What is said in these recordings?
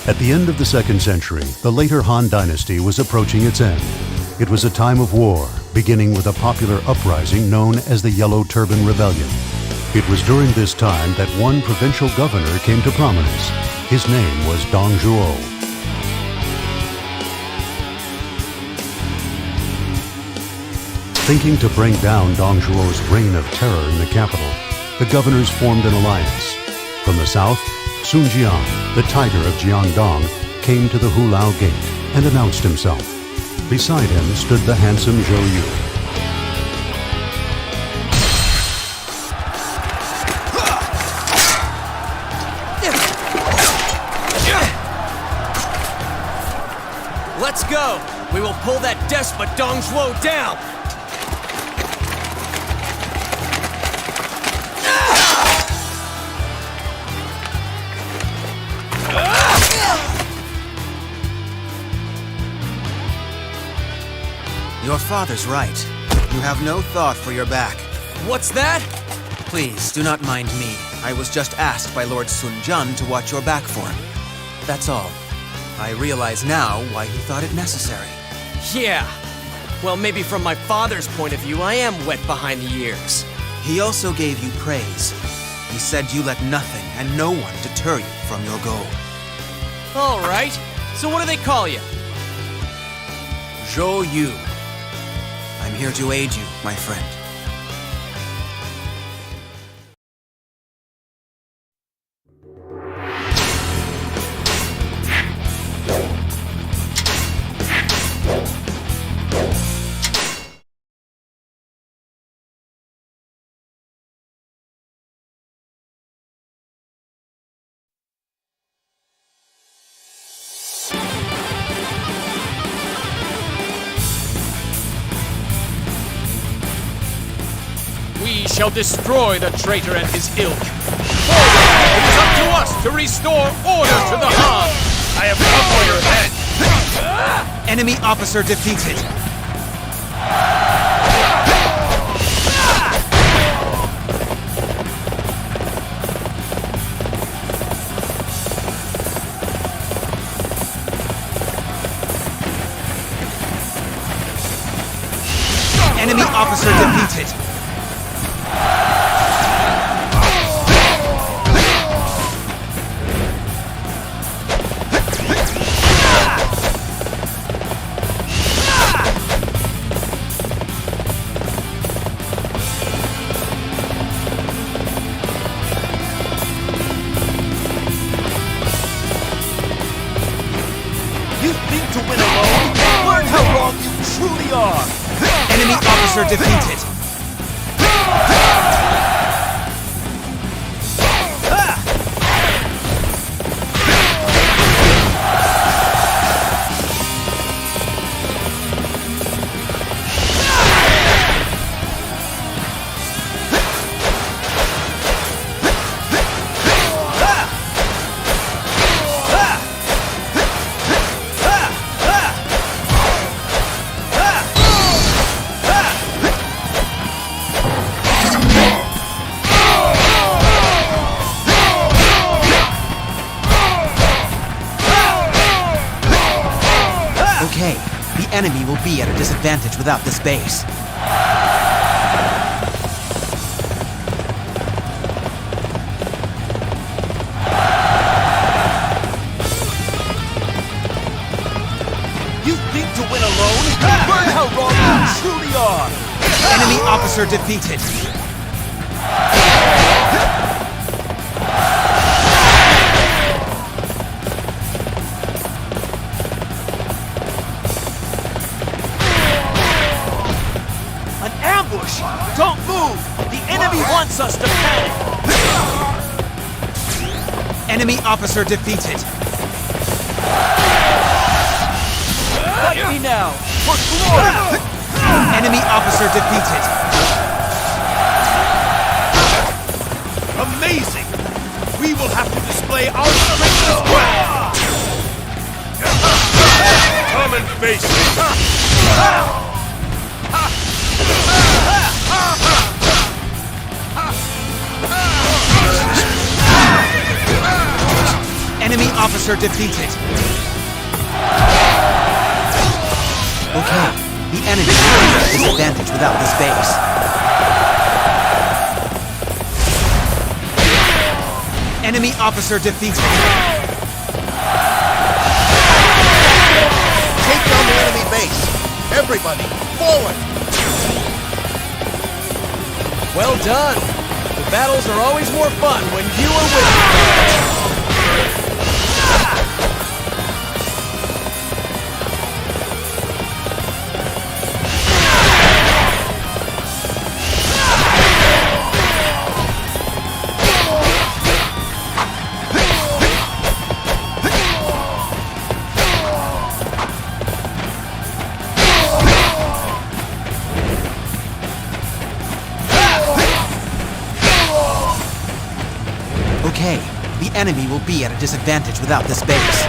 At the end of the 2nd century, the later Han Dynasty was approaching its end. It was a time of war, beginning with a popular uprising known as the Yellow Turban Rebellion. It was during this time that one provincial governor came to prominence. His name was Dong Zhuo. Thinking to bring down Dong Zhuo's reign of terror in the capital, the governors formed an alliance. From the south, Sun Jian, the tiger of Jiangdong, came to the Hulao Gate and announced himself. Beside him stood the handsome Zhou Yu. Let's go! We will pull that despot Dong Zhuo down! Your father's right. You have no thought for your back. What's that? Please, do not mind me. I was just asked by Lord Sun Jian to watch your back for him. That's all. I realize now why he thought it necessary. Yeah. Well, maybe from my father's point of view, I am wet behind the ears. He also gave you praise. He said you let nothing and no one deter you from your goal. All right. So what do they call you? Zhou Yu. I'm here to aid you, my friend. We shall destroy the traitor and his ilk. Forward! It is up to us to restore order to the Han! I have come for your head! Enemy officer defeated. Enemy officer defeated. You think to win alone? Learn how wrong you truly are! Enemy officer defeated. Okay, the enemy will be at a disadvantage without this base. You think to win alone? Learn how wrong you truly are! Enemy officer defeated. An ambush! Don't move! The enemy wants us to panic! Enemy officer defeated. Fight me now! For glory! Enemy officer defeated. Amazing! We will have to display our strength as well! Come and face me! Enemy officer defeated. Okay, the enemy will be at a disadvantage without this base. Enemy officer defeated. Take down the enemy base! Everybody, forward! Well done. The battles are always more fun when you are with me. Okay, the enemy will be at a disadvantage without this base.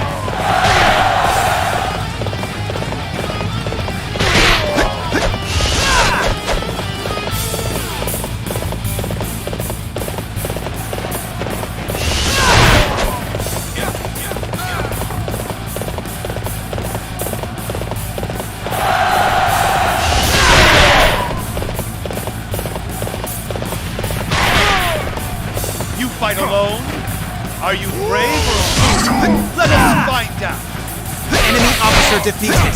You fight alone? Are you brave or fool? Let us find out! Enemy officer defeated.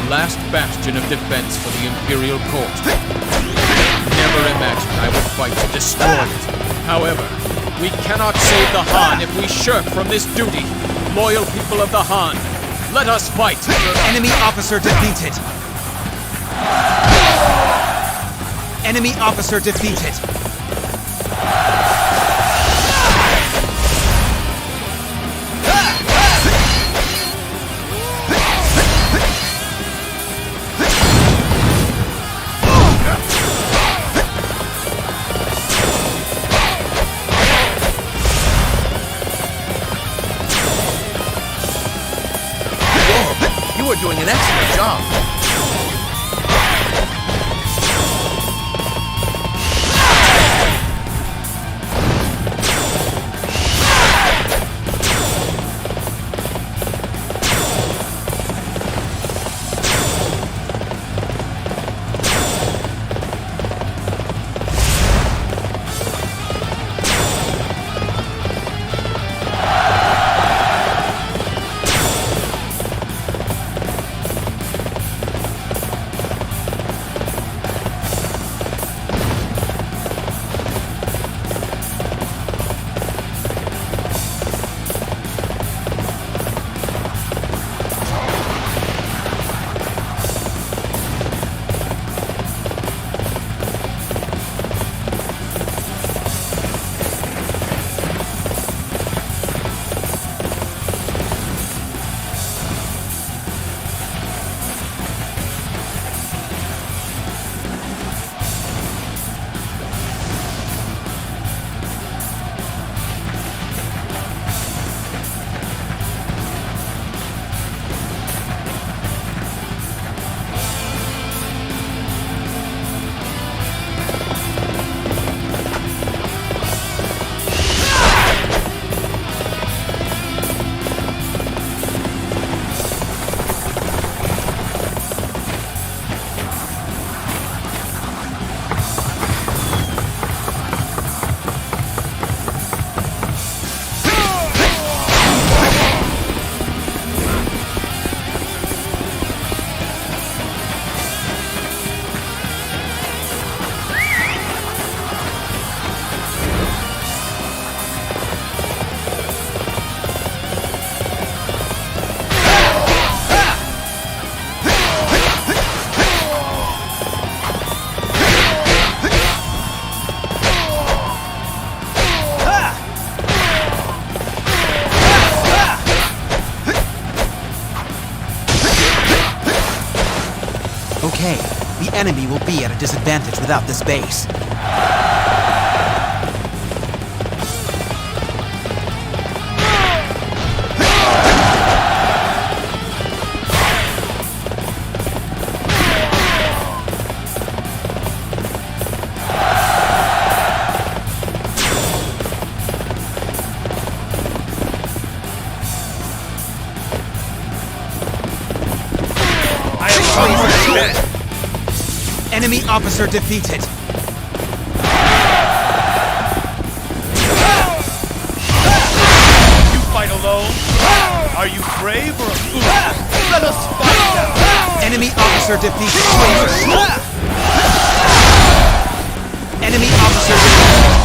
Last bastion of defense for the Imperial Court. Never imagined I would fight to destroy it. However, we cannot save the Han if we shirk from this duty. Loyal people of the Han, let us fight! Enemy officer defeated. Enemy officer defeated. You are doing an excellent job. enemy will be at a disadvantage without this base. Enemy officer defeated. You fight alone? Are you brave or a fool? Let us fight now! Enemy officer defeated. Enemy officer defeated.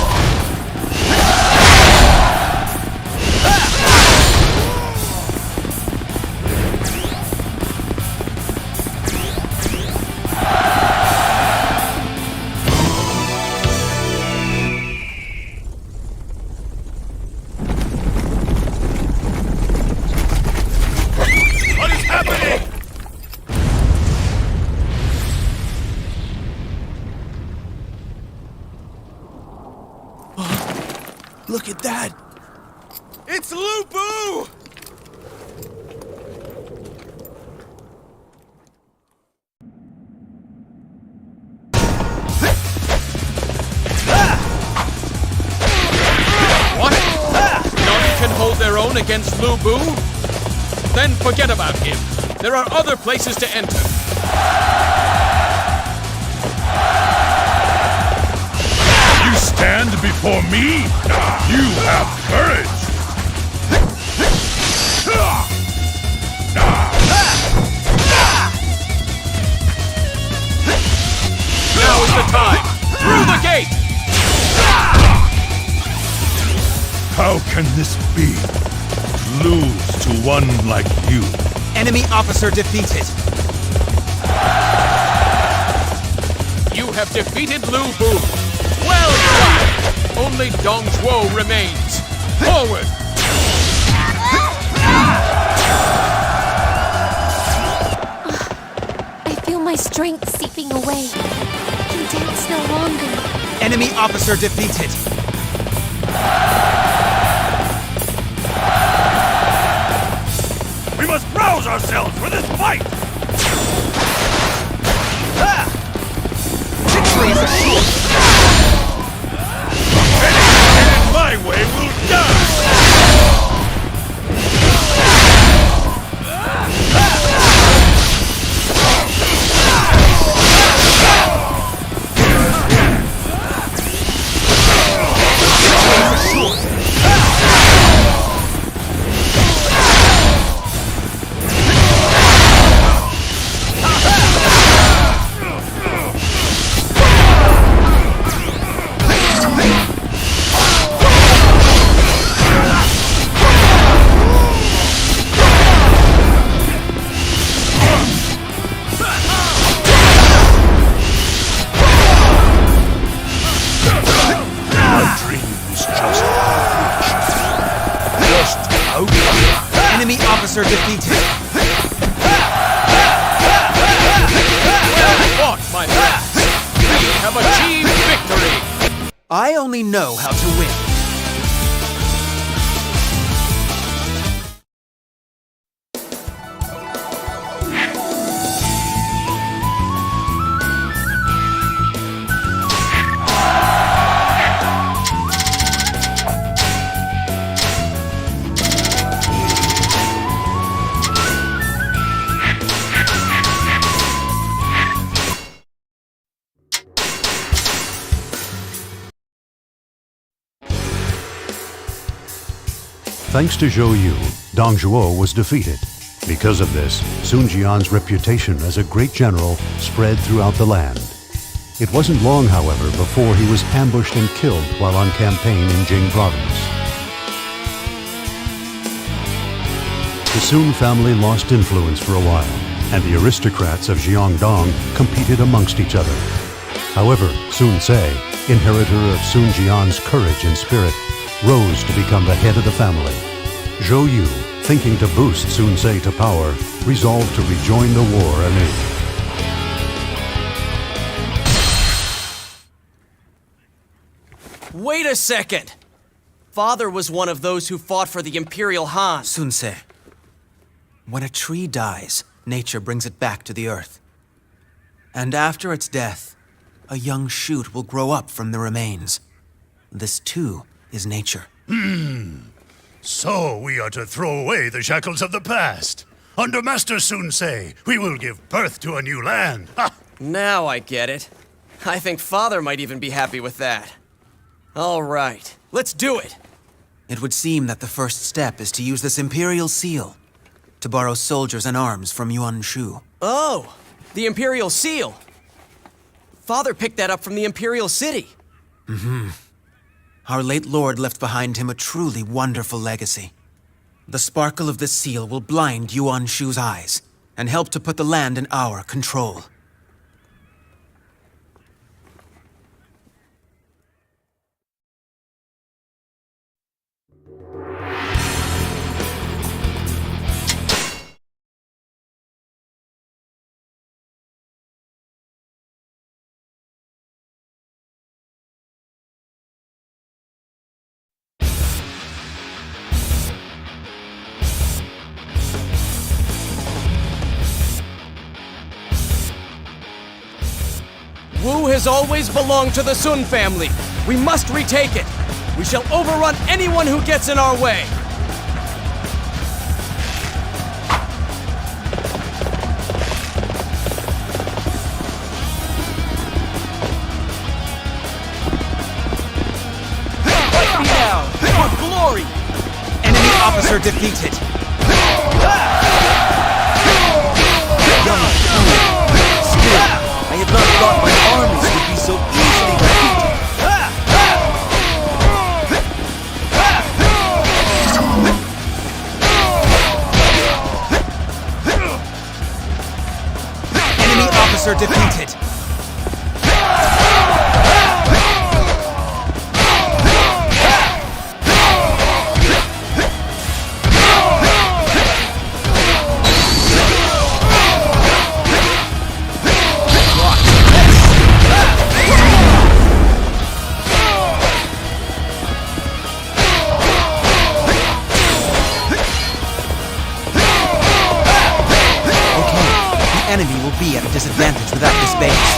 Look at that! It's Lubu! What? None can hold their own against Lubu? Then forget about him. There are other places to enter. You stand before me? You have courage! Now is the time! Through the gate! How can this be? Lose to one like you. Enemy officer defeated. You have defeated Lu Bu. Well done! Only Dong Zhuo remains. Forward! I feel my strength seeping away. I can dance no longer. Enemy officer defeated. We must rouse ourselves for this fight! Victory is assured. Anything in my way will die! Enemy officer defeated. Well fought, my friends! We have achieved victory! I only know how to win. Thanks to Zhou Yu, Dong Zhuo was defeated. Because of this, Sun Jian's reputation as a great general spread throughout the land. It wasn't long, however, before he was ambushed and killed while on campaign in Jing province. The Sun family lost influence for a while, and the aristocrats of Jiangdong competed amongst each other. However, Sun Ce, inheritor of Sun Jian's courage and spirit, rose to become the head of the family. Zhou Yu, thinking to boost Sun Ce to power, resolved to rejoin the war anew. Wait a second! Father was one of those who fought for the Imperial Han. Sunse, when a tree dies, nature brings it back to the earth. And after its death, a young shoot will grow up from the remains. This too is nature. So we are to throw away the shackles of the past. Under Master Sunse, we will give birth to a new land. Ha! Now I get it. I think Father might even be happy with that. All right, let's do it. It would seem that the first step is to use this Imperial Seal to borrow soldiers and arms from Yuan Shu. Oh, the Imperial Seal. Father picked that up from the Imperial City. Our late lord left behind him a truly wonderful legacy. The sparkle of this seal will blind Yuan Shu's eyes and help to put the land in our control. Wu has always belonged to the Sun family. We must retake it. We shall overrun anyone who gets in our way. Fight me now, for glory! Enemy officer defeated. Young Still, I had not thought my armies would be so easily defeated. Enemy officer defeated. Enemy will be at a disadvantage without this base.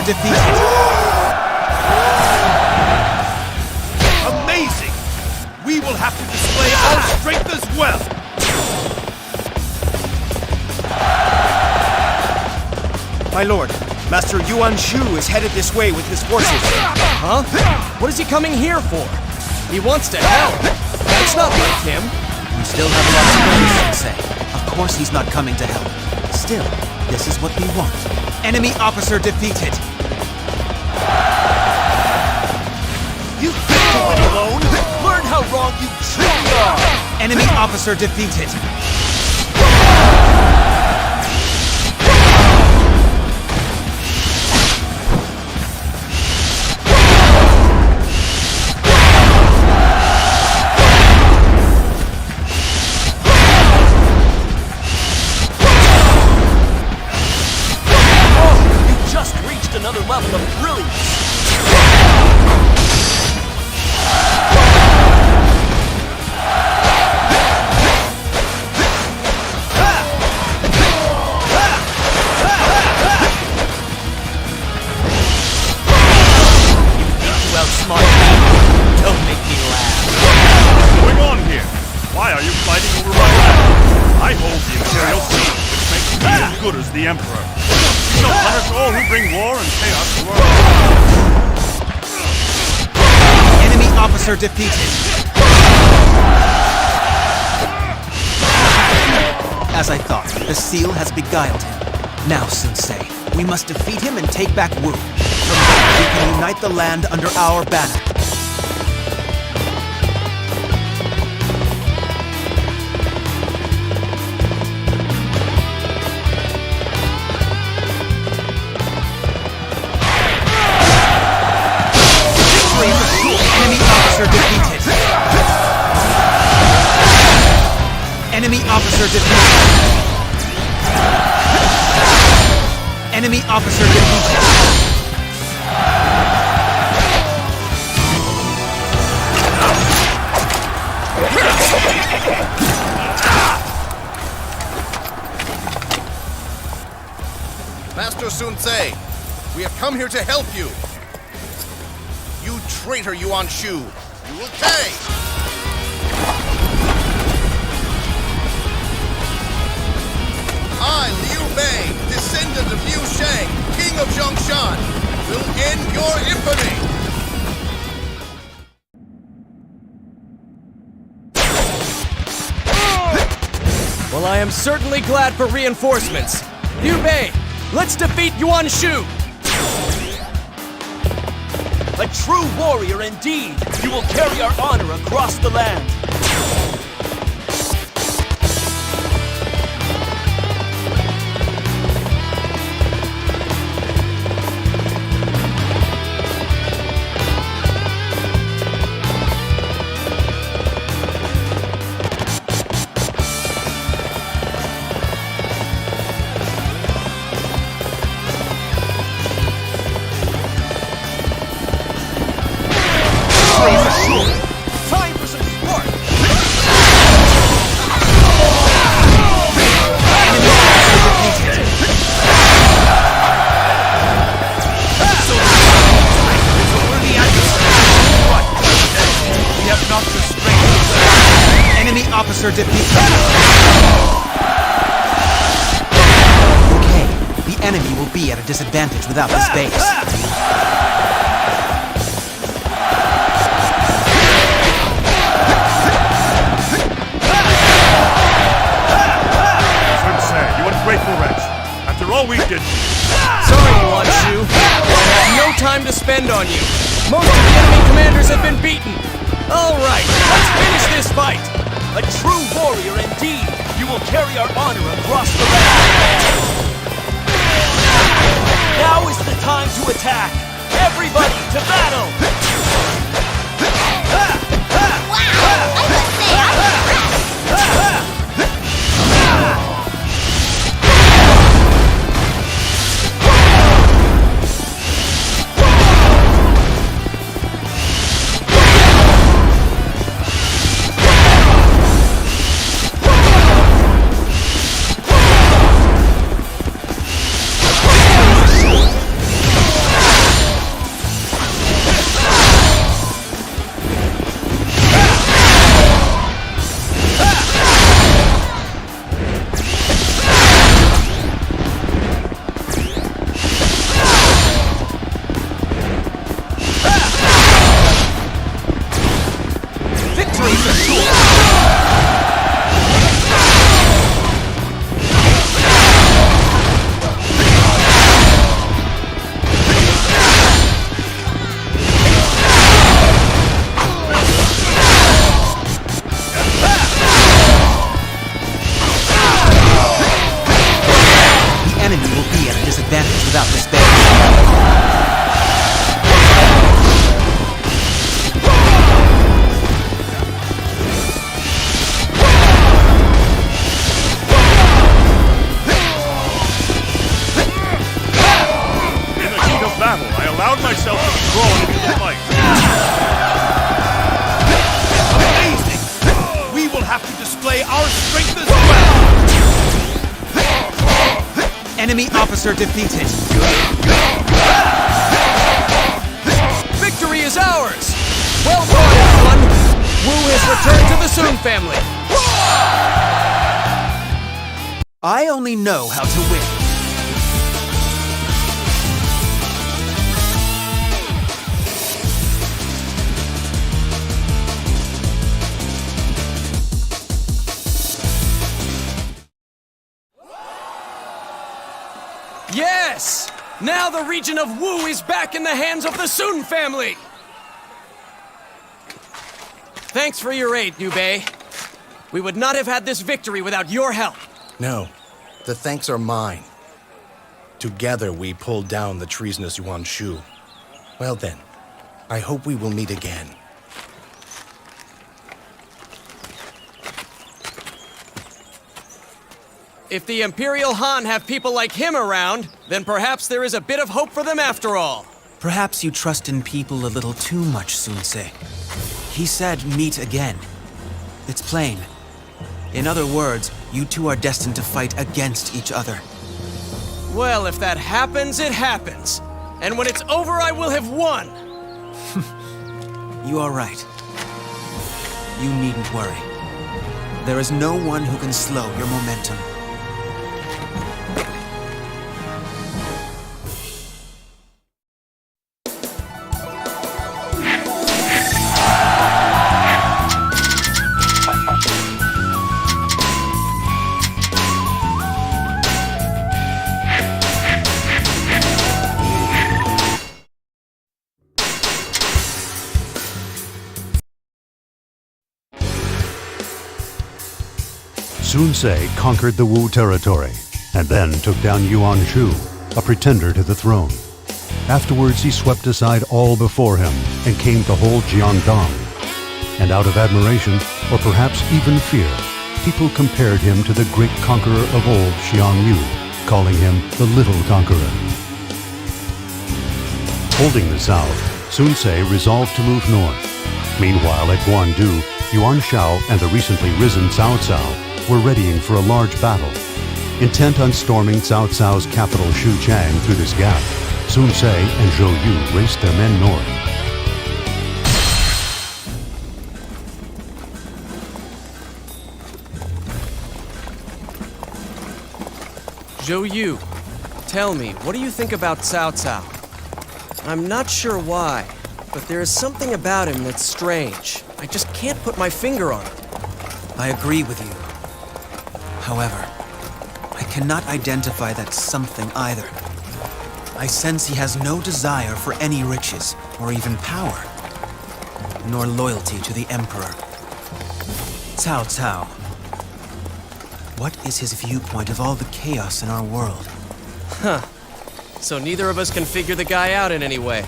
Defeated. Amazing! We will have to display our strength as well! My lord, Master Yuan Shu is headed this way with his forces. Huh? What is he coming here for? He wants to help. That's not like him. We still have a lot to learn, Sensei. Of course he's not coming to help. Still, this is what we want. Enemy officer defeated. You can't do it alone! Learn how wrong you truly are! Enemy officer defeated. Oh, you just reached another level of brilliance! Don't make me laugh. What's going on here? Why are you fighting over my land? I hold the Imperial Seal, which makes me as good as the Emperor. We shall punish all who bring war and chaos to our land. Enemy officer defeated. As I thought. The seal has beguiled him. Now, Sensei, we must defeat him and take back Wu. From there, we can unite the land under our banner. Enemy officer defeated. Enemy officer defeated. Enemy officer defeated. Master Sensei, we have come here to help you. You traitor Yuan Shu, you will pay! I, Liu Bei, descendant of Liu Shang, king of Zhongshan, will end your infamy! Well, I am certainly glad for reinforcements. Liu Bei, let's defeat Yuan Shu! A true warrior indeed! You will carry our honor across the land! Time for some sport! We have not the strength. Enemy officer defeated. Okay, the enemy will be at a disadvantage without this base. Sensei, you ungrateful wretch. After all we did, Sorry, Yuan Shu. I have no time to spend on you. Most of the enemy commanders have been beaten. All right, let's finish this fight. A true warrior indeed! You will carry our honor across the land! Now is the time to attack! Everybody to battle! Wow! I must say, I'm impressed! without this base. In the heat of battle, I allowed myself to be drawn into the fight. Amazing! We will have to display our strength as well! Enemy officer defeated. Victory is ours! Well done, everyone! Wu has returned to the Soong family! I only know how to win. Yes! Now the region of Wu is back in the hands of the Sun family! Thanks for your aid, Liu Bei. We would not have had this victory without your help. No, the thanks are mine. Together we pulled down the treasonous Yuan Shu. Well then, I hope we will meet again. If the Imperial Han have people like him around, then perhaps there is a bit of hope for them after all. Perhaps you trust in people a little too much, Sun-se. He said meet again. It's plain. In other words, you two are destined to fight against each other. Well, if that happens, it happens. And when it's over, I will have won. You are right. You needn't worry. There is no one who can slow your momentum. Sun-se conquered the Wu territory and then took down Yuan Shu, a pretender to the throne. Afterwards, he swept aside all before him and came to hold Jiangdong. And out of admiration, or perhaps even fear, people compared him to the great conqueror of old, Xiang Yu, calling him the Little Conqueror. Holding the south, Sun-se resolved to move north. Meanwhile, at Guandu, Yuan Shao and the recently risen Cao Cao were readying for a large battle. Intent on storming Cao Cao's capital Xuchang through this gap, Sun-se and Zhou Yu raced their men north. Zhou Yu, tell me, what do you think about Cao Cao? I'm not sure why, but there is something about him that's strange. I just can't put my finger on it. I agree with you. However, I cannot identify that something either. I sense he has no desire for any riches, or even power, nor loyalty to the Emperor. Cao Cao. What is his viewpoint of all the chaos in our world? Huh. So neither of us can figure the guy out in any way.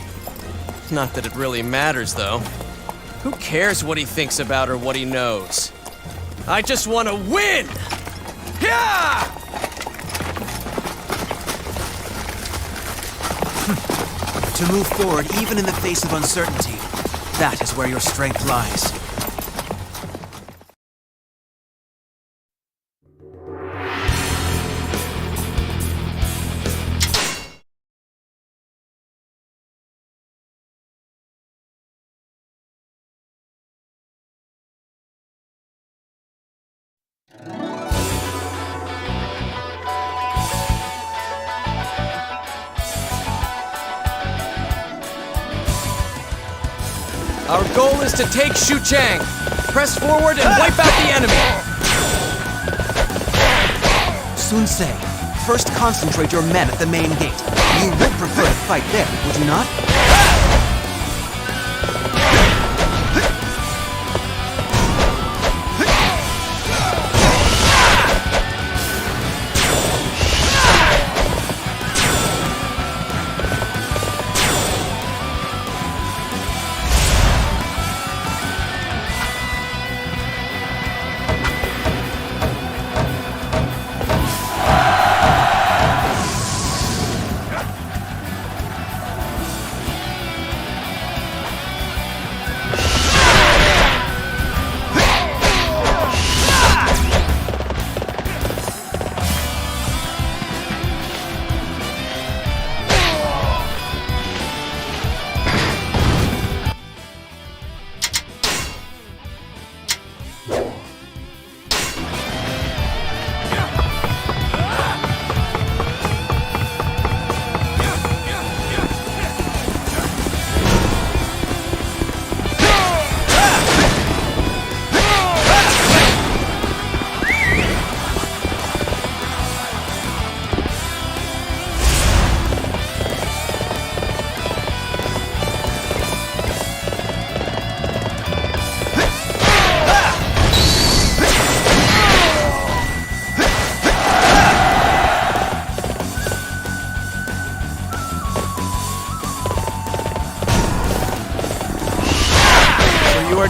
Not that it really matters, though. Who cares what he thinks about or what he knows? I just want to win! Yeah! To move forward even in the face of uncertainty, that is where your strength lies. Our goal is to take Xuchang. Press forward and wipe out the enemy. Sun-se, first concentrate your men at the main gate. You would prefer to fight there, would you not?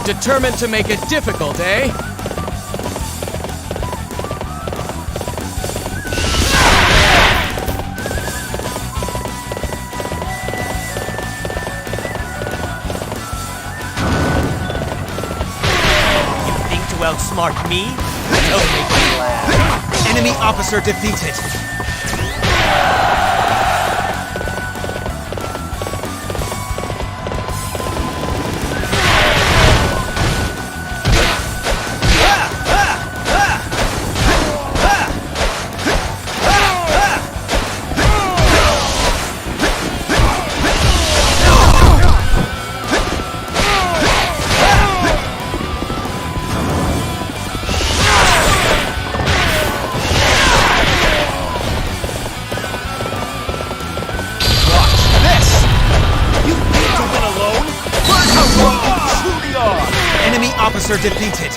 Determined to make it difficult, eh? Outsmart me? Don't make me laugh. Enemy officer defeated. Officer defeated.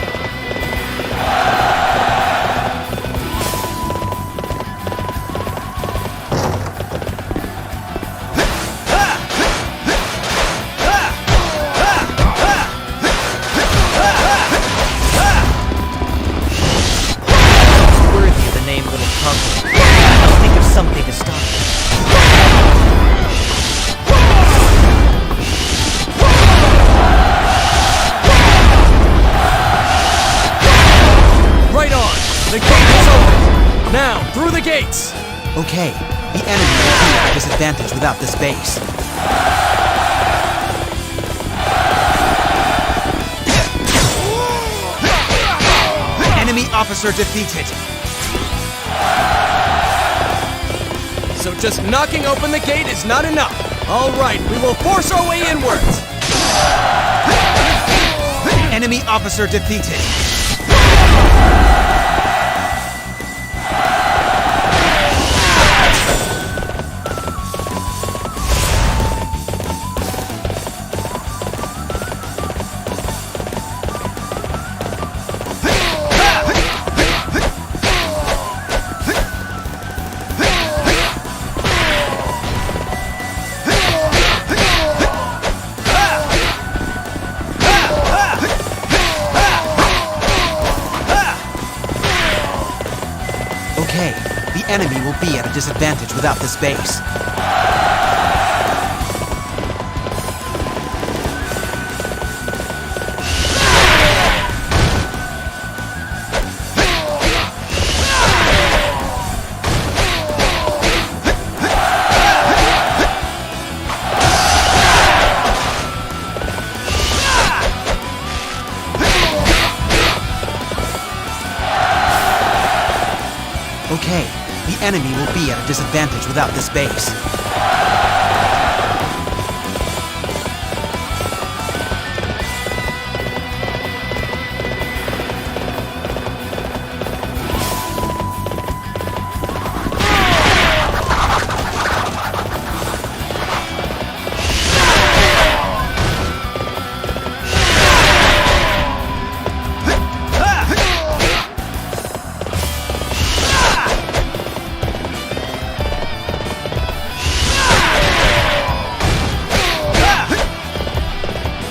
Worthy of the name Little Conqueror. I'll think of something to stop it. The gate is open! Now, through the gates! Okay, the enemy will be at a disadvantage without this base. Enemy officer defeated. So just knocking open the gate is not enough. All right, we will force our way inwards. Enemy officer defeated. Okay, the enemy will be at a disadvantage without this base. Okay, the enemy will be at a disadvantage without this base.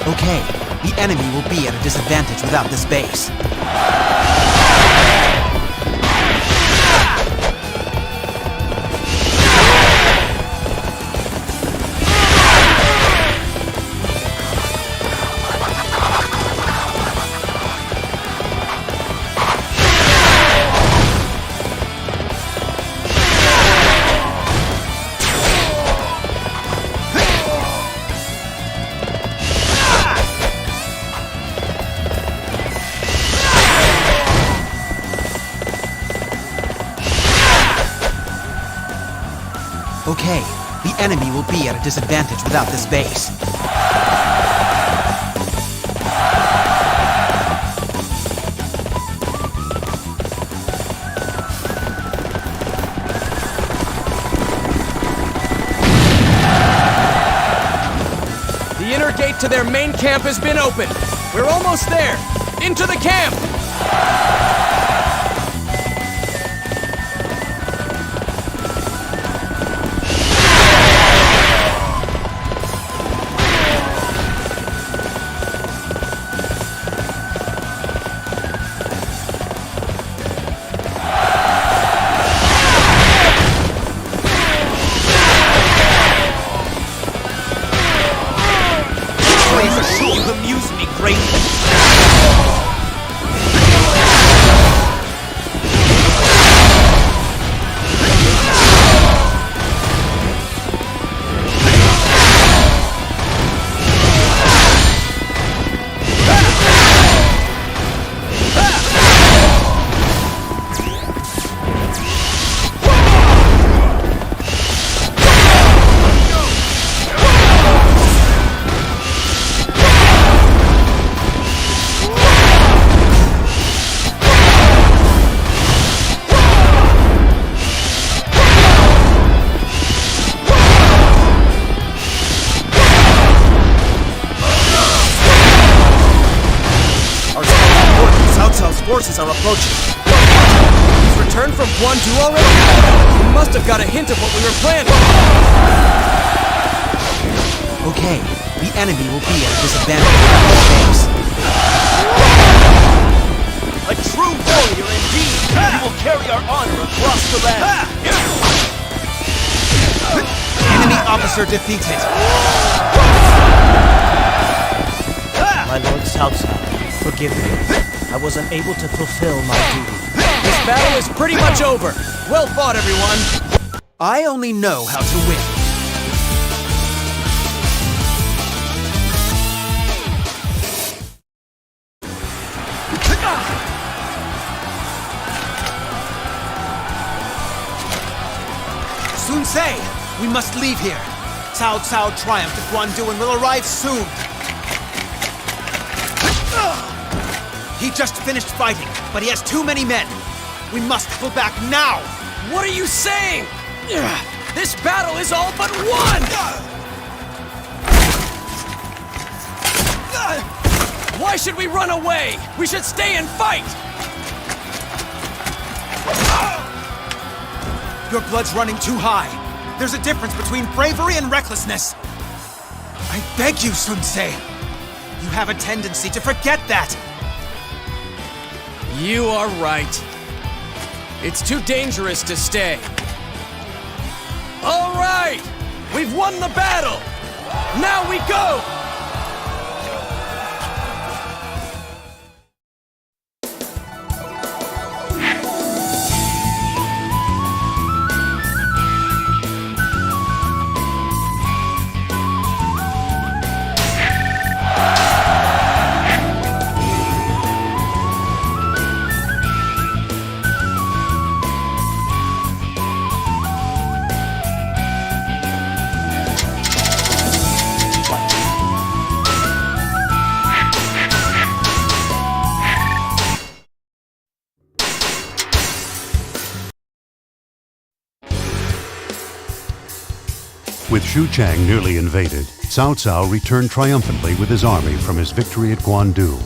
Okay, the enemy will be at a disadvantage without this base. Okay, the enemy will be at a disadvantage without this base. The inner gate to their main camp has been opened. We're almost there. Into the camp! forces are approaching. He's returned from Guandu already? He must have got a hint of what we were planning. Okay, the enemy will be at a disadvantage in our base. A true warrior indeed! You will carry our honor across the land. Enemy officer defeated. My Lord Cao Cao, forgive me. I was unable to fulfill my duty. This battle is pretty much over. Well fought, everyone. I only know how to win. Sun Ce, we must leave here. Cao Cao triumphed at Guandu and will arrive soon. He just finished fighting, but he has too many men. We must pull back now. What are you saying? This battle is all but won! Why should we run away? We should stay and fight! Your blood's running too high. There's a difference between bravery and recklessness. I beg you, Sun Ce. You have a tendency to forget that. You are right. It's too dangerous to stay. All right! We've won the battle! Now we go! With Xu Chang nearly invaded, Cao Cao returned triumphantly with his army from his victory at Guandu.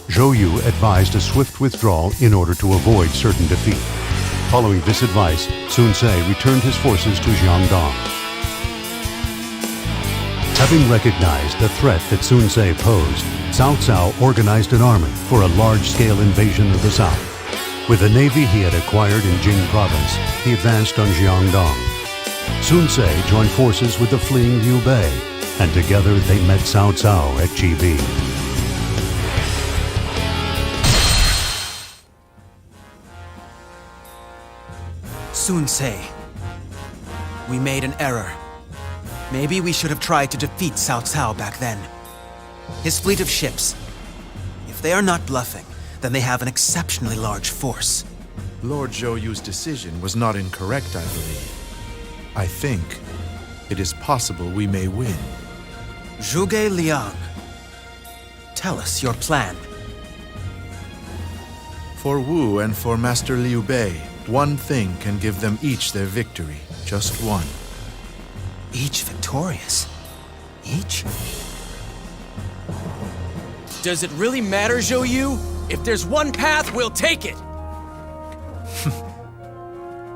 Zhou Yu advised a swift withdrawal in order to avoid certain defeat. Following this advice, Sun Ce returned his forces to Jiangdong. Having recognized the threat that Sun Ce posed, Cao Cao organized an army for a large-scale invasion of the south. With the navy he had acquired in Jing province, he advanced on Jiangdong. Sun Ce joined forces with the fleeing Liu Bei, and together they met Cao Cao at Chibi. Sun Ce, we made an error. Maybe we should have tried to defeat Cao Cao back then. His fleet of ships, if they are not bluffing, then they have an exceptionally large force. Lord Zhou Yu's decision was not incorrect, I believe. I think it is possible we may win. Zhuge Liang, tell us your plan. For Wu and for Master Liu Bei, one thing can give them each their victory. Just one. Each victorious? Each? Does it really matter, Zhou Yu? If there's one path, we'll take it!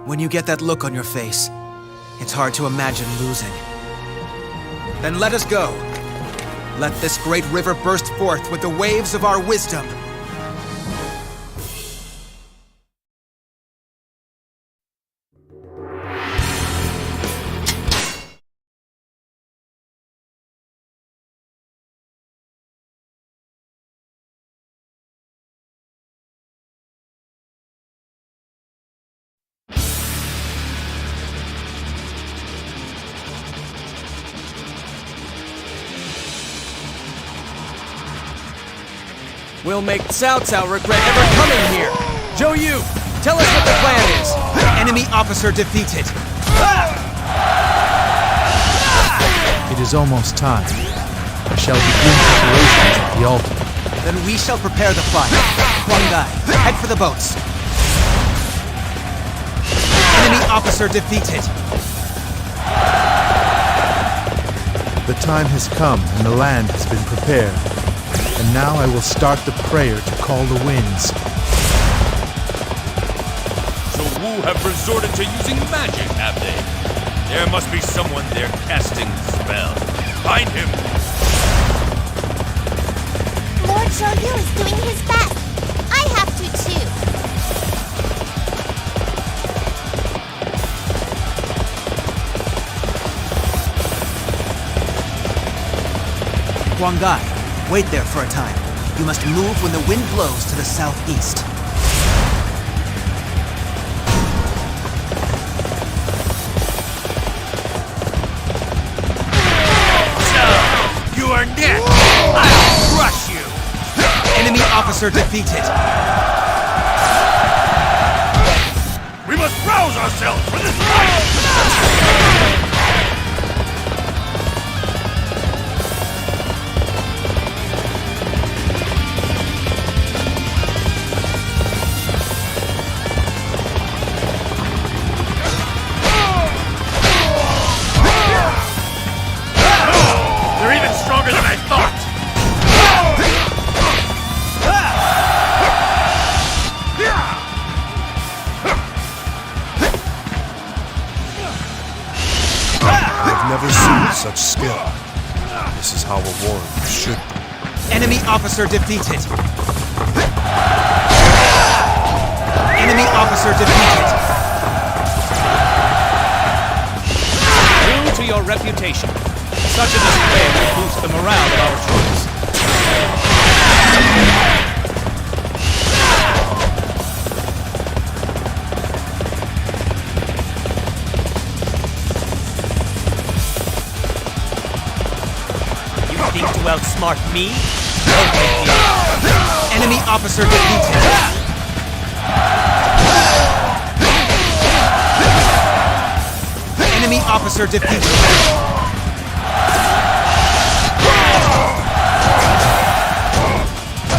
When you get that look on your face, it's hard to imagine losing. Then let us go. Let this great river burst forth with the waves of our wisdom. We'll make Cao Cao regret ever coming here! Zhou Yu, tell us what the plan is! Enemy officer defeated! It is almost time. I shall begin preparations at the altar. Then we shall prepare the fire. Huang Gai, head for the boats. Enemy officer defeated! The time has come and the land has been prepared. And now I will start the prayer to call the winds. Wu have resorted to using magic, have they? There must be someone there casting the spell. Find him! Lord Shoyu is doing his best. I have to too. Guangai, wait there for a time. You must move when the wind blows to the southeast. You are next! I'll crush you! Enemy officer defeated. We must rouse ourselves for this fight! They're even stronger than I thought! I've never seen such skill. This is how a warrior should be. Enemy officer defeated. Enemy officer defeated. True to your reputation, such a display will boost the morale of our troops. You think to outsmart me? Enemy officer defeated. Enemy officer defeated.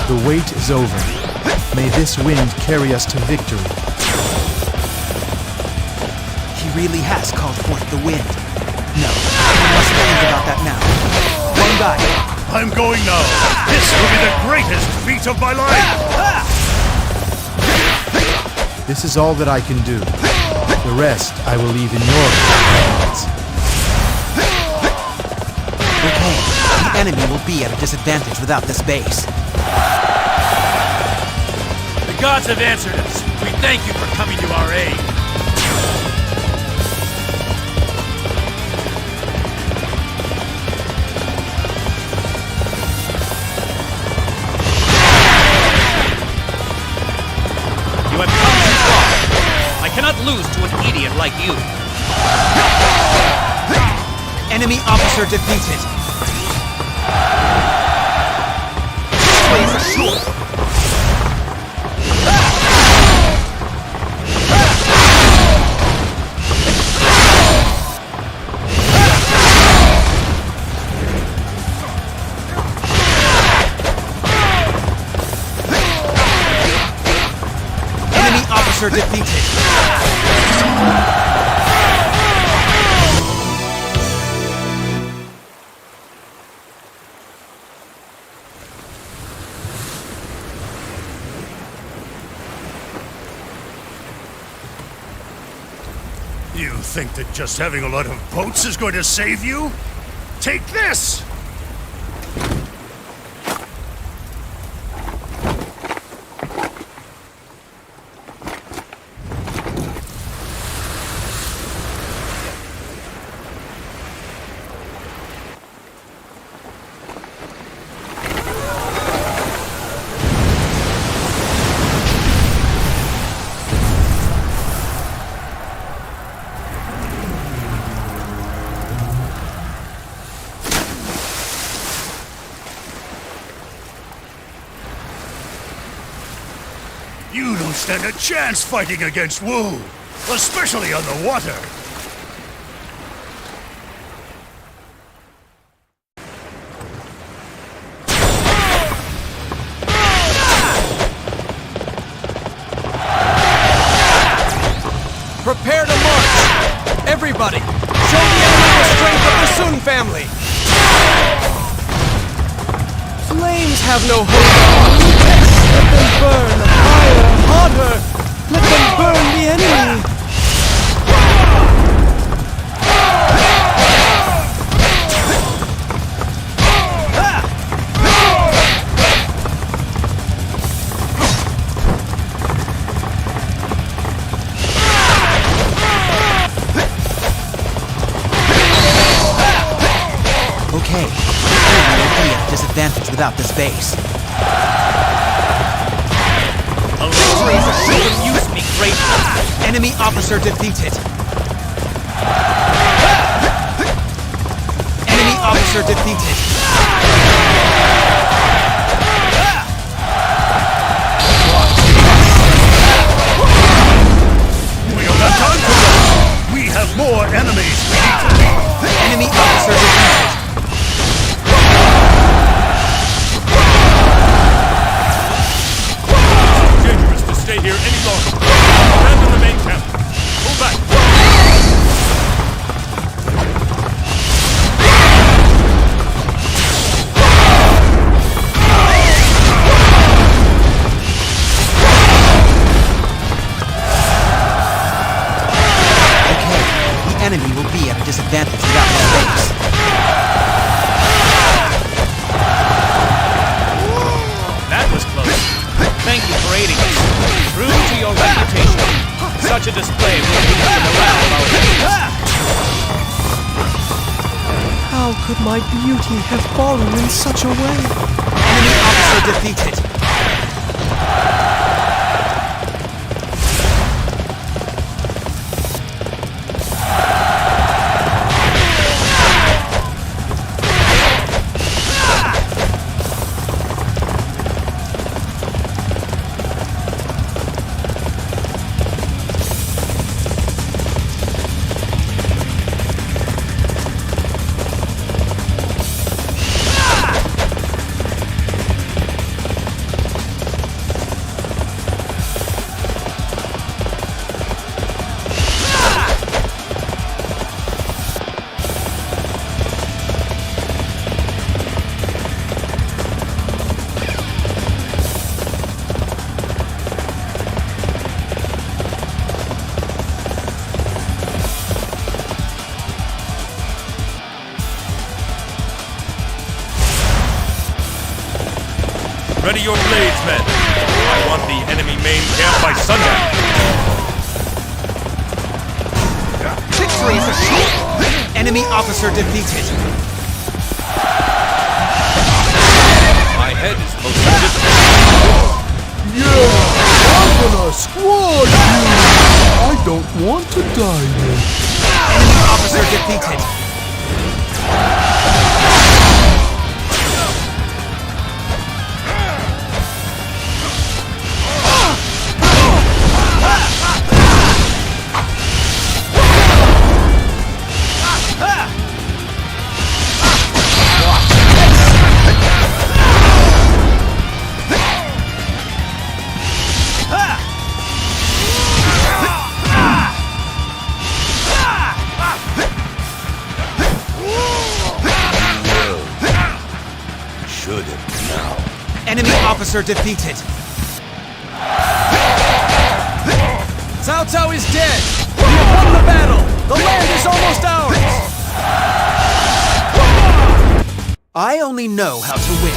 The wait is over. May this wind carry us to victory. He really has called forth the wind. No, we must think about that now. One guy. I'm going now. This will be the greatest feat of my life. This is all that I can do. The rest I will leave in your hands. Okay, the enemy will be at a disadvantage without this base. The gods have answered us. We thank you for coming to our aid. You have come too far. I cannot lose to an idiot like you. Enemy officer defeated. Slays assured. Enemy officer defeated. You think that just having a lot of boats is going to save you? Take this! You don't stand a chance fighting against Wu, especially on the water. Prepare to march! Everybody, show the enemy the strength of the Sun family! Flames have no hope! Let them burn higher, hotter! Let them burn the enemy! Okay, enemy will be at a disadvantage without this base. Use me greatly. Enemy officer defeated. Enemy officer defeated. We don't have time for this! We have more enemies we need to meet! Enemy officer defeated. Dangerous to stay here any longer. Abandon the main camp. Pull back. Okay, the enemy will be at a disadvantage without this base. That was close. Thank you for aiding us. True to your reputation, such a display will boost the morale of our troops. How could my beauty have fallen in such a way? Enemy officer defeated. Ready your blades, men. I want the enemy main camp by sundown. Victory is assured. Enemy officer defeated. My head is most difficult. Yeah, I'm gonna squash you! I don't want to die yet. Enemy officer defeated. Enemy officer defeated. Cao Cao is dead! We have won the battle! The land is almost ours! I only know how to win.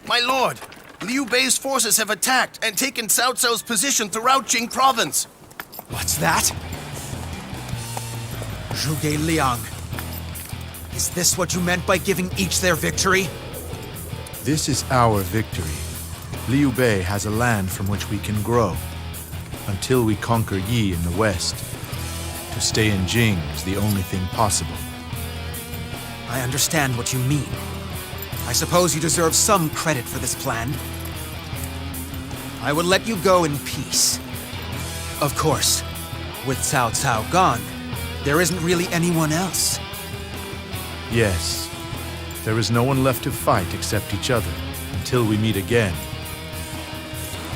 My lord, Liu Bei's forces have attacked and taken Cao Cao's position throughout Jing province. What's that? Zhuge Liang. Is this what you meant by giving each their victory? This is our victory. Liu Bei has a land from which we can grow. Until we conquer Yi in the west. To stay in Jing is the only thing possible. I understand what you mean. I suppose you deserve some credit for this plan. I will let you go in peace. Of course, with Cao Cao gone, there isn't really anyone else. Yes. There is no one left to fight except each other until we meet again.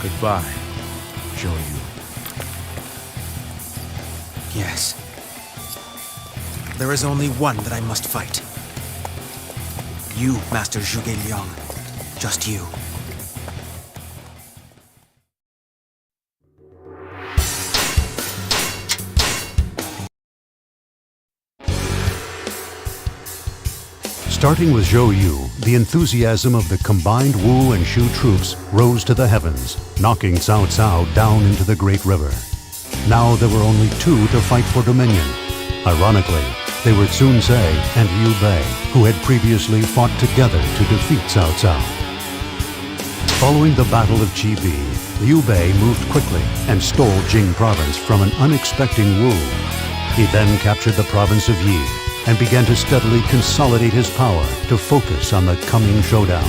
Goodbye, Zhou Yu. Yes. There is only one that I must fight. You, Master Zhuge Liang. Just you. Starting with Zhou Yu, the enthusiasm of the combined Wu and Shu troops rose to the heavens, knocking Cao Cao down into the Great River. Now there were only two to fight for dominion. Ironically, they were Sun Ce and Liu Bei, who had previously fought together to defeat Cao Cao. Following the Battle of Chi Bi, Liu Bei moved quickly and stole Jing province from an unexpecting Wu. He then captured the province of Yi and began to steadily consolidate his power to focus on the coming showdown.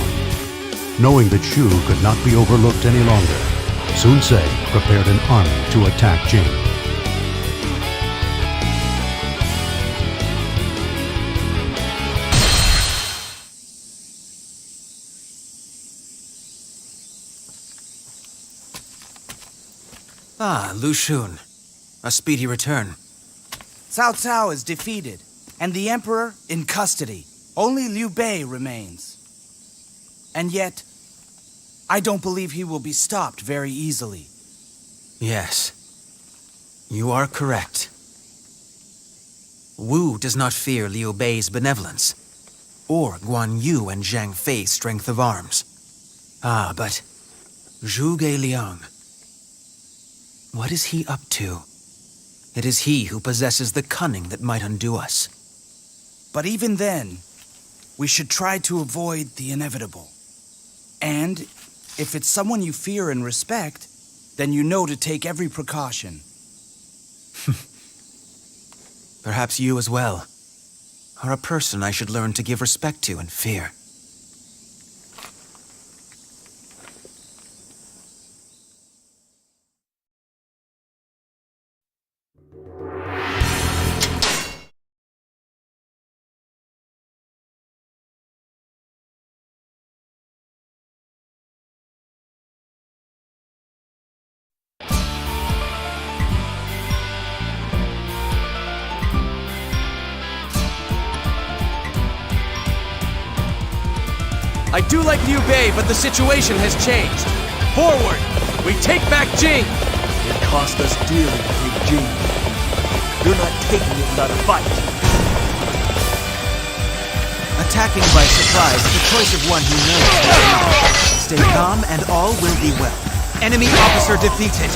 Knowing that Shu could not be overlooked any longer, Sun Ce prepared an army to attack Jing. Ah, Lu Xun. A speedy return. Cao Cao is defeated, and the Emperor in custody. Only Liu Bei remains. And yet, I don't believe he will be stopped very easily. Yes. You are correct. Wu does not fear Liu Bei's benevolence, or Guan Yu and Zhang Fei's strength of arms. Ah, but Zhuge Liang. What is he up to? It is he who possesses the cunning that might undo us. But even then, we should try to avoid the inevitable. And if it's someone you fear and respect, then you know to take every precaution. Perhaps you as well are a person I should learn to give respect to and fear. I do like Liu Bei, but the situation has changed. Forward! We take back Jing! It cost us dearly to take Jing. You're not taking it without a fight. Attacking by surprise is the choice of one who knows. Stay calm and all will be well. Enemy officer defeated.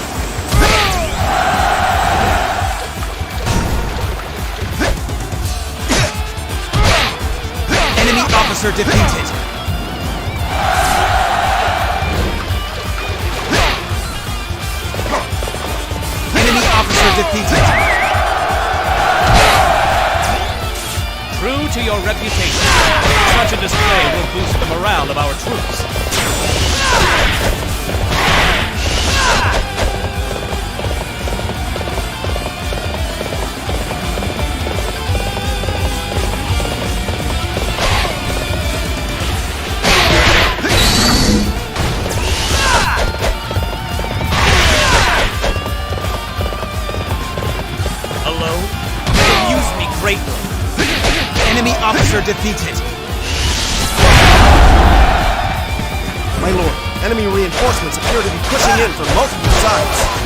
Enemy officer defeated. Enemy officer defeated. True to your reputation, such a display will boost the morale of our troops. Enemy officer defeated. My lord, enemy reinforcements appear to be pushing in from multiple sides.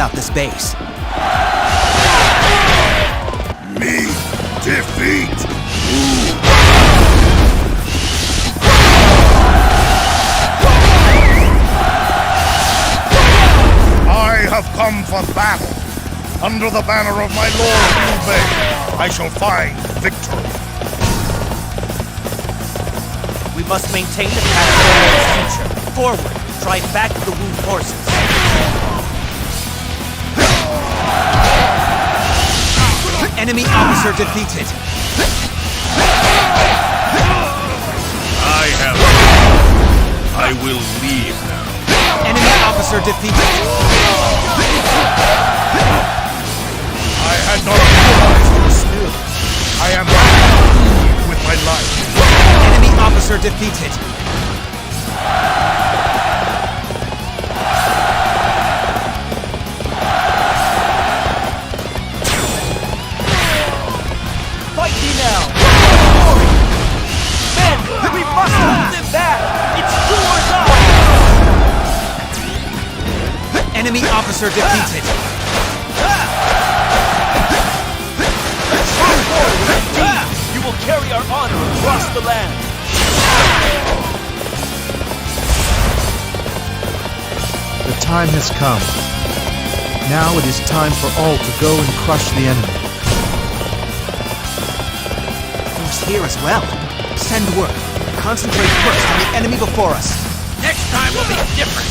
about this base. Me defeat. I have come for battle. Under the banner of my lord Liu Bei, I shall find victory. We must maintain the path towards the future. Forward, drive back the Wu forces. Enemy officer defeated. I will leave now. Enemy officer defeated. I had not realized your skill. I am with my life. Enemy officer defeated. Fight me now! Men, we must hold them back! It's do or die! Enemy officer defeated. Indeed, you will carry our honor across the land. The time has come. Now it is time for all to go and crush the enemy. Who's here as well? Send word. Concentrate first on the enemy before us. Next time will be different.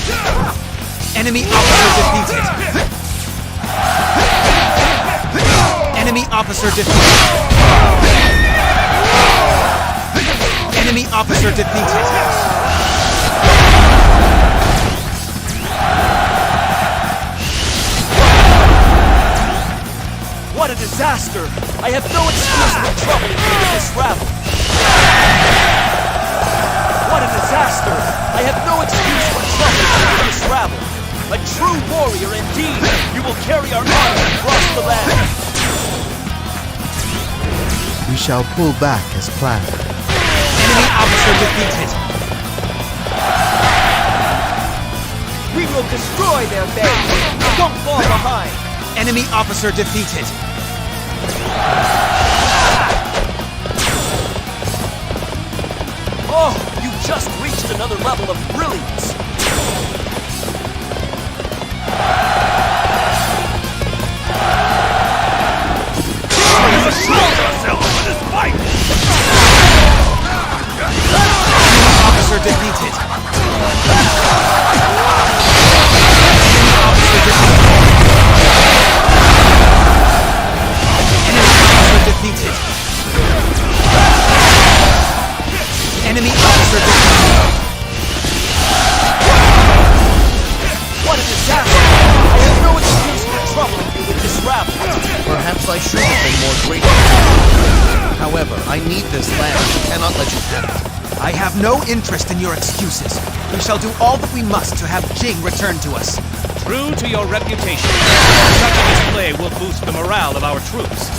Enemy officer defeated. Enemy officer defeated. Enemy officer defeated. What a disaster! I have no excuse for troubling you with this rabble. What a disaster! I have no excuse for troubling you with this rabble. A true warrior indeed! You will carry our honor across the land! We shall pull back as planned. Enemy officer defeated. We will destroy their base! Don't fall behind! Enemy officer defeated. Oh, you just reached another level of brilliance! Officer defeated. Enemy officer defeated. What a disaster! I have no excuse for troubling you with this rabble. Perhaps I should have been more grateful. However, I need this land. I cannot let you have it. I have no interest in your excuses. We shall do all that we must to have Jing return to us. True to your reputation, such a display will boost the morale of our troops.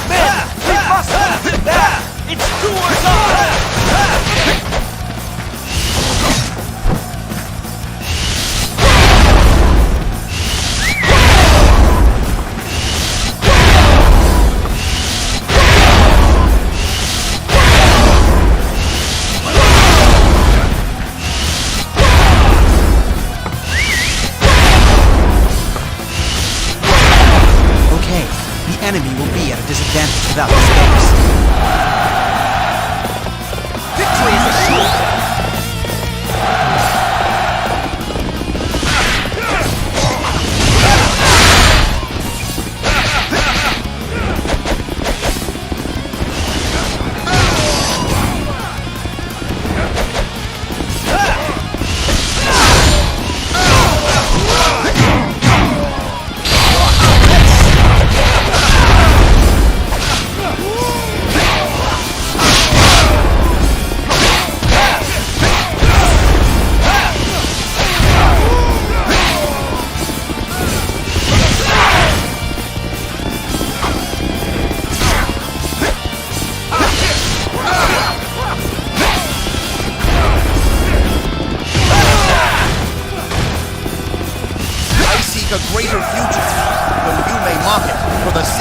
Men, we must hold them back! It's do or die!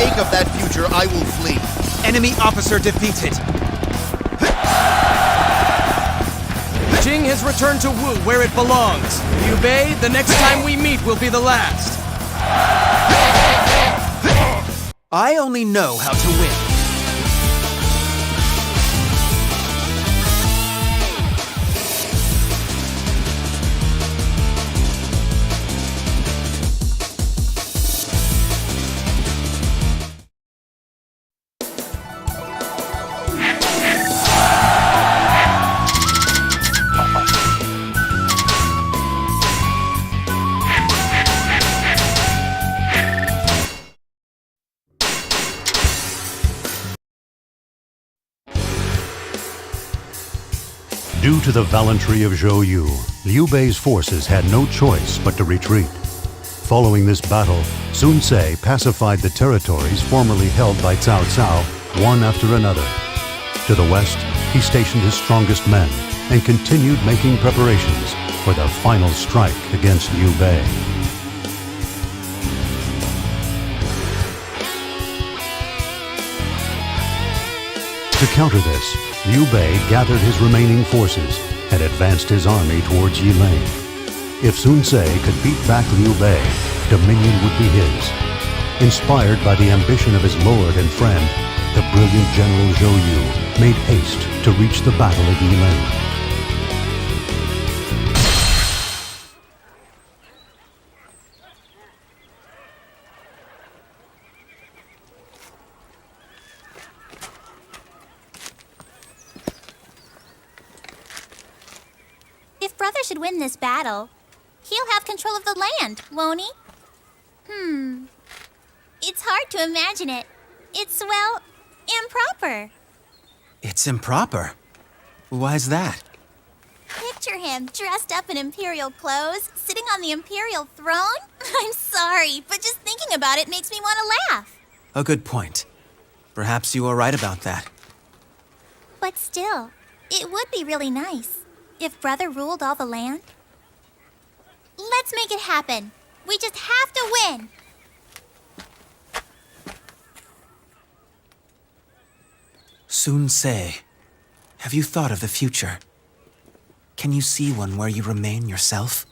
sake of that future, I will flee. Enemy officer defeated. Jing has returned to Wu, where it belongs. Liu Bei, the next time we meet will be the last. I only know how to win. Due to the valiantry of Zhou Yu, Liu Bei's forces had no choice but to retreat. Following this battle, Sun Ce pacified the territories formerly held by Cao Cao, one after another. To the west, he stationed his strongest men and continued making preparations for the final strike against Liu Bei. To counter this, Liu Bei gathered his remaining forces and advanced his army towards Yilin. If Sun Ce could beat back Liu Bei, dominion would be his. Inspired by the ambition of his lord and friend, the brilliant General Zhou Yu made haste to reach the battle of Yilin. If brother should win this battle, he'll have control of the land, won't he? It's hard to imagine it. It's, well, improper. It's improper? Why's that? Picture him dressed up in imperial clothes, sitting on the imperial throne? I'm sorry, but just thinking about it makes me want to laugh. A good point. Perhaps you are right about that. But still, it would be really nice if brother ruled all the land. Let's make it happen. We just have to win. Sun Ce, have you thought of the future? Can you see one where you remain yourself?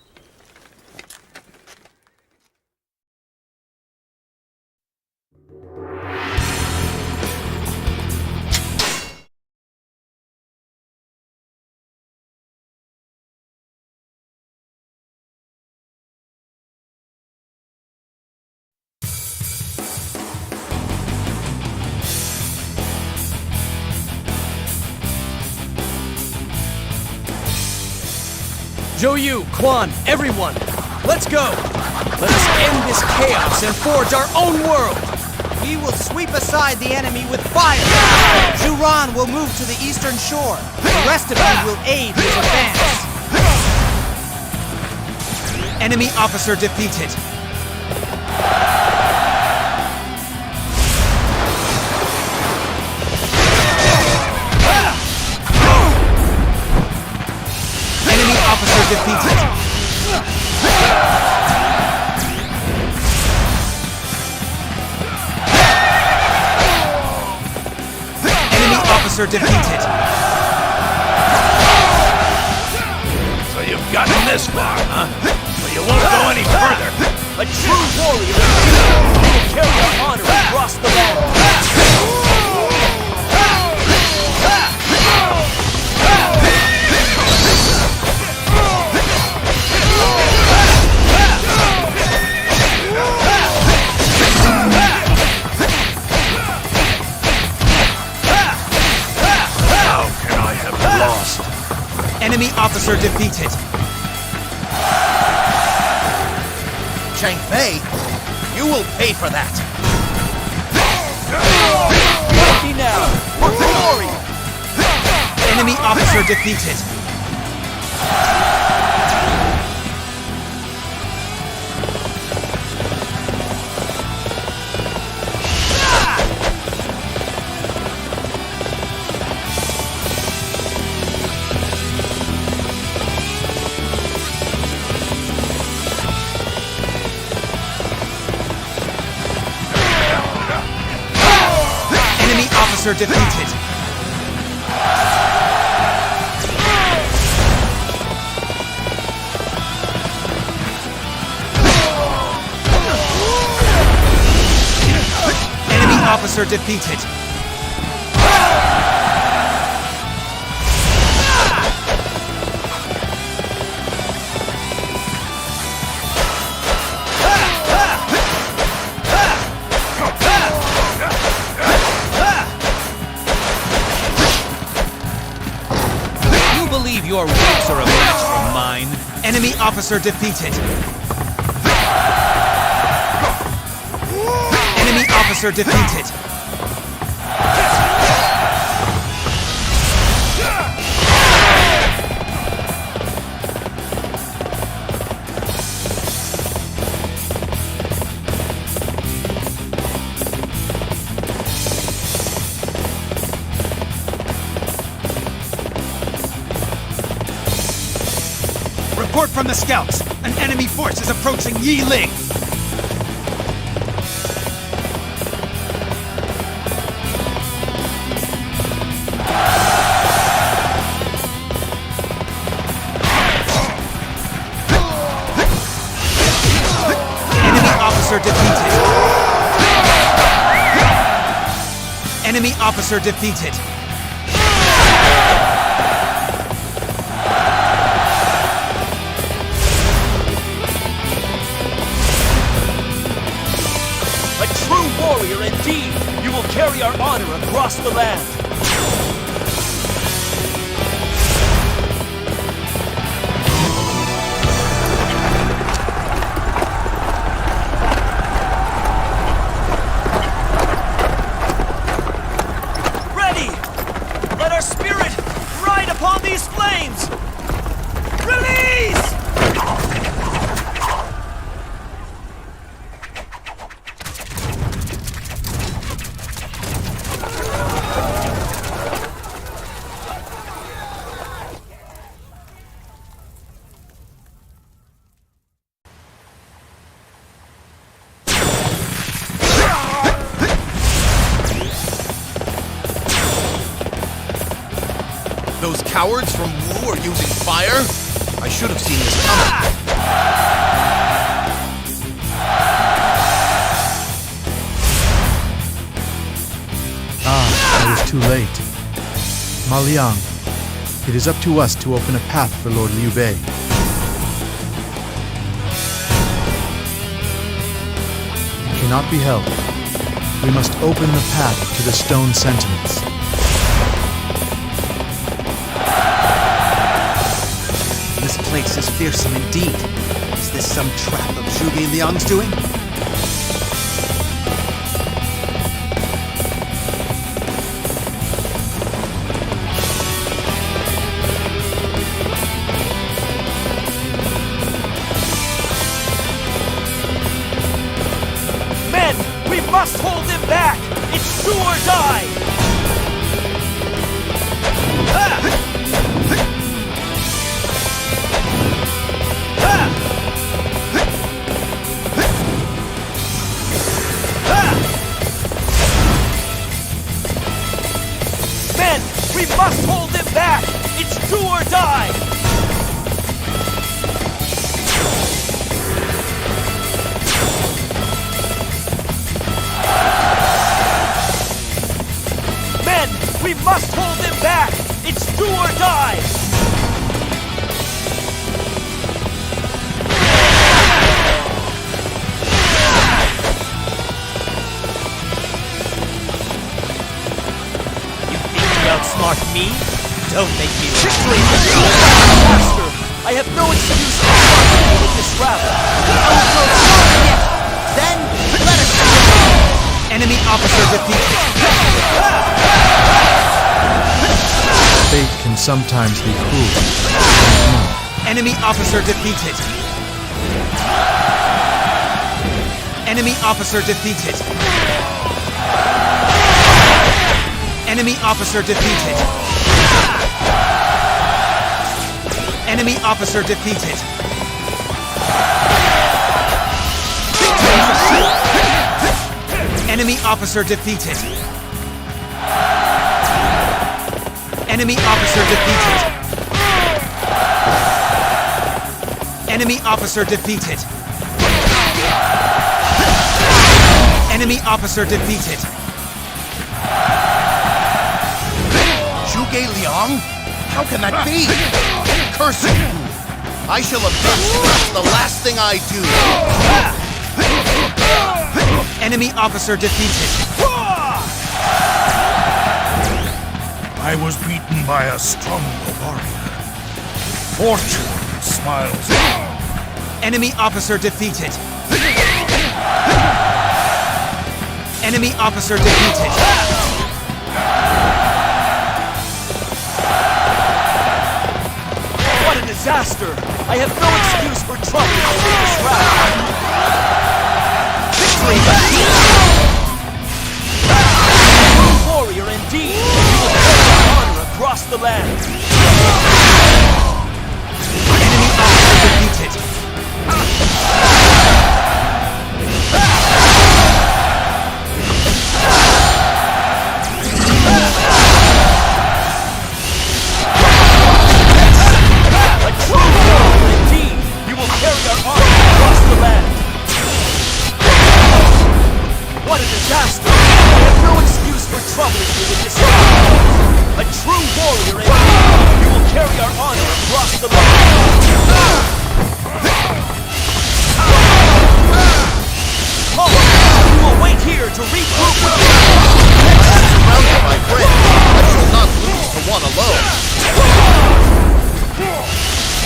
Zhou Yu, Quan, everyone, let's go! Let us end this chaos and forge our own world! We will sweep aside the enemy with fire! Zhuran will move to the eastern shore. The rest of you will aid his advance. Enemy officer defeated. Enemy officer defeated. Enemy officer defeated. So you've gotten this far, huh? But you won't go any further. A true warrior will carry our honor across the land. Enemy officer defeated. Chang Fei, you will pay for that. Ready now, for glory! Enemy officer defeated. officer defeated. Enemy officer defeated. Your wits are a match for mine. Enemy officer defeated. Enemy officer defeated. Report from the scouts. An enemy force is approaching Yiling. Enemy officer defeated. Enemy officer defeated. Warrior indeed! You will carry our honor across the land! Ready! Let our spirit ride upon these flames! Release! Those cowards from Wu are using fire? I should have seen this coming. I was too late. Ma Liang, it is up to us to open a path for Lord Liu Bei. It cannot be helped. We must open the path to the stone sentinels. This place is fearsome indeed. Is this some trap of Zhuge Liang's doing? Men, we must hold them back! It's do or die! We must hold them back! It's do or die! Men, we must hold them back! It's do or die! Outsmart me? Don't make me Master, I have no excuse for struggling with this rabble. Then let us go. Enemy officer defeated. Fate can sometimes be cruel. Enemy officer defeated. Enemy officer defeated. Enemy officer defeated. Enemy officer defeated. Enemy officer defeated. Enemy officer defeated. Enemy officer defeated. Enemy officer defeated. Zhuge Liang? How can that be? Curse you! I shall avenge you. That's the last thing I do. Enemy officer defeated. I was beaten by a stronger warrior. Fortune smiles down. Enemy officer defeated. Enemy officer defeated. What a disaster! I have no excuse for troubling you with this round. Victory! True warrior indeed! You will carry honor across the land. Enemy officer defeated. Carry our army across the land. What a disaster! I have no excuse for troubling you with this round. A true warrior indeed. You will carry our honor across the land. Oh, you will wait here to regroup with me. Surrounded by friends, I shall not lose to one alone.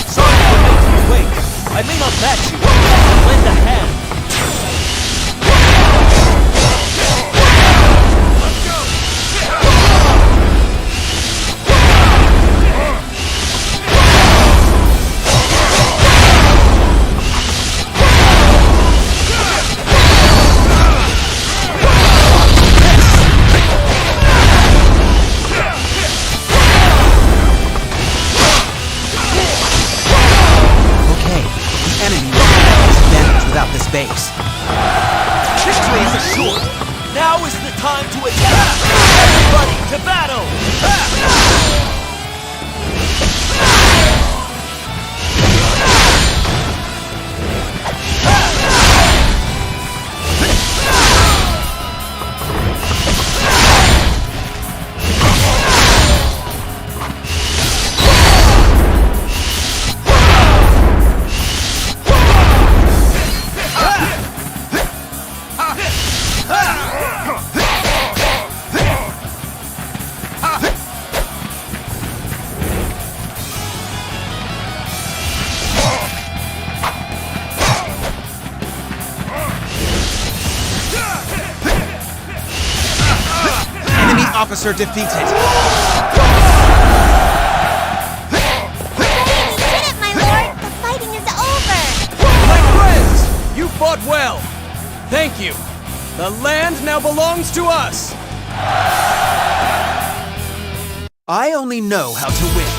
Sorry for making you wait. I may not match you, but I can lend a hand. Base. Victory is assured. Now is the time to attack. Everybody to battle. Officer defeated. You did it, my lord! The fighting is over! My friends! You fought well! Thank you! The land now belongs to us! I only know how to win.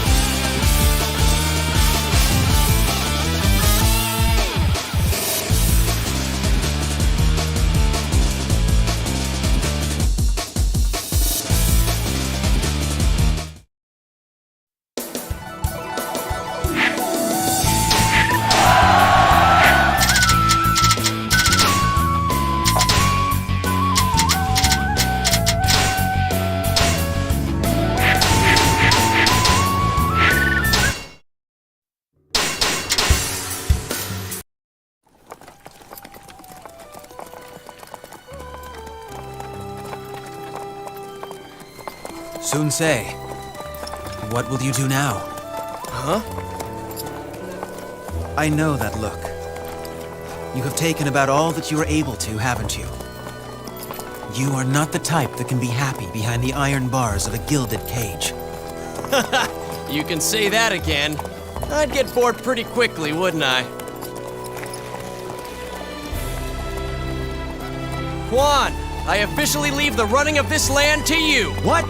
Sun-se, what will you do now? Huh? I know that look. You have taken about all that you are able to, haven't you? You are not the type that can be happy behind the iron bars of a gilded cage. You can say that again. I'd get bored pretty quickly, wouldn't I? Quan, I officially leave the running of this land to you. What?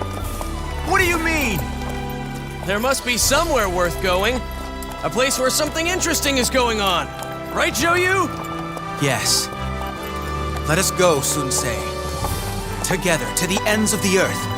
What do you mean? There must be somewhere worth going. A place where something interesting is going on. Right, Zhou? Yes. Let us go, Sun-se. Together to the ends of the earth.